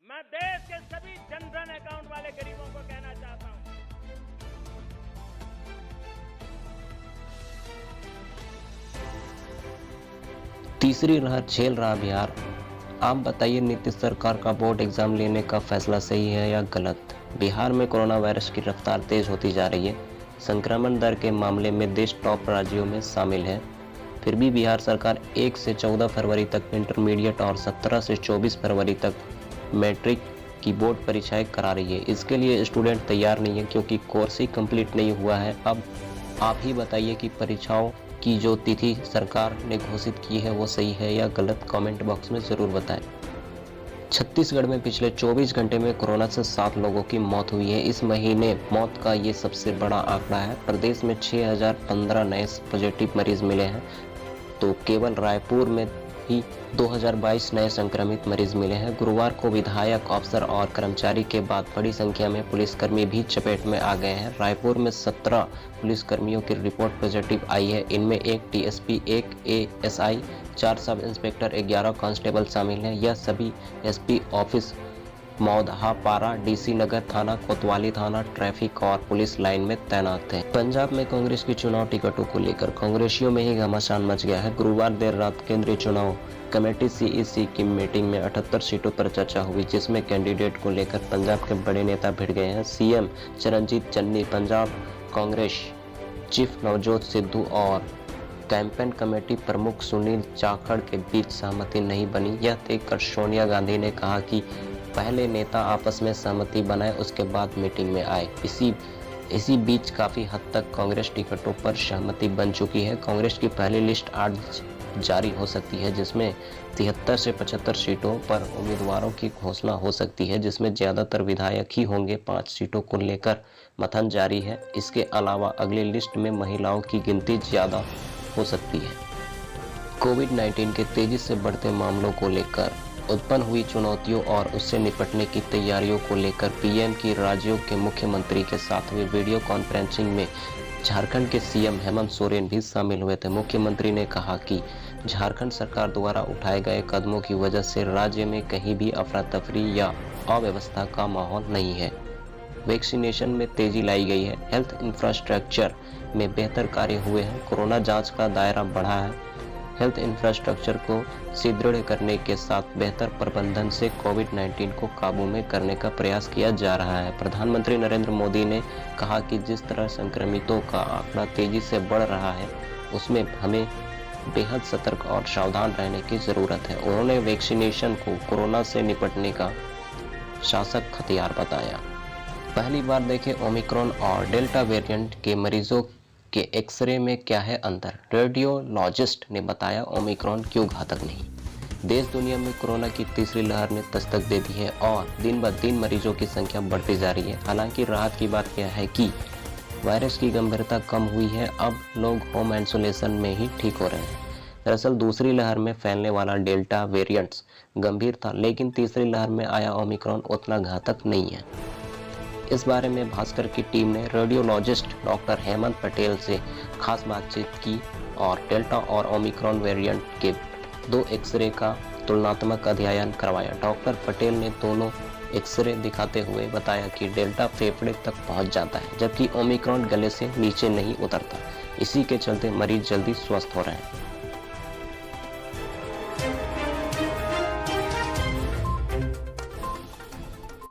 मैं देश के सभी जनधन अकाउंट वाले गरीबों को कहना चाहता हूं, तीसरी लहर झेल रहा बिहार। आप बताइए, नीतीश सरकार का बोर्ड एग्जाम लेने का फैसला सही है या गलत? बिहार में कोरोना वायरस की रफ्तार तेज होती जा रही है। संक्रमण दर के मामले में देश टॉप राज्यों में शामिल है। फिर भी बिहार सरकार 1 से 14 फरवरी तक इंटरमीडिएट और 17 से 24 फरवरी तक मैट्रिक की बोर्ड परीक्षाएं करा रही है। इसके लिए स्टूडेंट तैयार नहीं है क्योंकि कोर्स ही कंप्लीट नहीं हुआ है। अब आप ही बताइए कि परीक्षाओं की जो तिथि सरकार ने घोषित की है वो सही है या गलत? कमेंट बॉक्स में जरूर बताएं। छत्तीसगढ़ में पिछले 24 घंटे में कोरोना से 7 लोगों की मौत हुई है। इस महीने मौत का ये सबसे बड़ा आंकड़ा है। प्रदेश में 6015 नए पॉजिटिव मरीज मिले हैं, तो केवल रायपुर में ही 2022 नए संक्रमित मरीज मिले हैं। गुरुवार को विधायक, अफसर और कर्मचारी के बाद बड़ी संख्या में पुलिसकर्मी भी चपेट में आ गए हैं। रायपुर में 17 पुलिसकर्मियों की रिपोर्ट पॉजिटिव आई है। इनमें एक टीएसपी, एक एएसआई, 4 सब इंस्पेक्टर, 11 कांस्टेबल शामिल हैं। यह सभी एसपी ऑफिस मौदहापारा, डीसी नगर थाना, कोतवाली थाना, ट्रैफिक और पुलिस लाइन में तैनात थे। पंजाब में कांग्रेस की चुनाव टिकटों को लेकर कांग्रेसियों में ही घमासान मच गया है। गुरुवार देर रात केंद्रीय चुनाव कमेटी सीईसी की मीटिंग में 78 सीटों पर चर्चा हुई, जिसमें कैंडिडेट को लेकर पंजाब के बड़े नेता भिड़ गए हैं। सीएम चरणजीत चन्नी, पंजाब कांग्रेस चीफ नवजोत सिद्धू और कैंपेन कमेटी प्रमुख सुनील जाखड़ के बीच सहमति नहीं बनी। यह देखकर सोनिया गांधी ने कहा कि पहले नेता आपस में सहमति बनाए, उसके बाद मीटिंग में आए। इसी बीच काफी हद तक कांग्रेस टिकटों पर सहमति बन चुकी है। कांग्रेस की पहली लिस्ट आज जारी हो सकती है, जिसमें 73 से 75 सीटों पर उम्मीदवारों की घोषणा हो सकती है, जिसमें ज्यादातर विधायक ही होंगे। 5 सीटों को लेकर मंथन जारी है। इसके अलावा अगली लिस्ट में महिलाओं की गिनती ज्यादा हो सकती है। कोविड-19 के तेजी से बढ़ते मामलों को लेकर उत्पन्न हुई चुनौतियों और उससे निपटने की तैयारियों को लेकर पीएम की राज्यों के मुख्यमंत्री के साथ हुई वीडियो कॉन्फ्रेंसिंग में झारखंड के सीएम हेमंत सोरेन भी शामिल हुए थे। मुख्यमंत्री ने कहा कि झारखंड सरकार द्वारा उठाए गए कदमों की वजह से राज्य में कहीं भी अफरा तफरी या अव्यवस्था का माहौल नहीं है। वैक्सीनेशन में तेजी लाई गई है। हेल्थ इंफ्रास्ट्रक्चर में बेहतर कार्य हुए हैं। कोरोना जांच का दायरा बढ़ा है। हेल्थ इंफ्रास्ट्रक्चर को सुदृढ़ करने के साथ बेहतर प्रबंधन से कोविड-19 को काबू में करने का प्रयास किया जा रहा है। प्रधानमंत्री नरेंद्र मोदी ने कहा कि जिस तरह संक्रमितों का आंकड़ा तेजी से बढ़ रहा है, उसमें हमें बेहद सतर्क और सावधान रहने की जरूरत है। उन्होंने वैक्सीनेशन को कोरोना से निपटने का शासक हथियार बताया। पहली बार देखे ओमिक्रॉन और डेल्टा वेरिएंट के मरीजों के एक्सरे में क्या है अंतर? रेडियोलॉजिस्ट ने बताया ओमिक्रॉन क्यों घातक नहीं। देश दुनिया में कोरोना की तीसरी लहर ने दस्तक दे दी है और दिन ब दिन मरीजों की संख्या बढ़ती जा रही है। हालांकि राहत की बात यह है कि वायरस की गंभीरता कम हुई है। अब लोग होम आइसोलेशन में ही ठीक हो रहे हैं। दरअसल दूसरी लहर में फैलने वाला डेल्टा वेरिएंट्स गंभीर था, लेकिन तीसरी लहर में आया ओमिक्रॉन उतना घातक नहीं है। इस बारे में भास्कर की टीम ने रेडियोलॉजिस्ट डॉक्टर हेमंत पटेल से खास बातचीत की और डेल्टा और ओमिक्रॉन वेरिएंट के 2 एक्सरे का तुलनात्मक अध्ययन करवाया। डॉक्टर पटेल ने दोनों एक्सरे दिखाते हुए बताया कि डेल्टा फेफड़े तक पहुंच जाता है, जबकि ओमिक्रॉन गले से नीचे नहीं उतरता। इसी के चलते मरीज जल्दी स्वस्थ हो रहे हैं।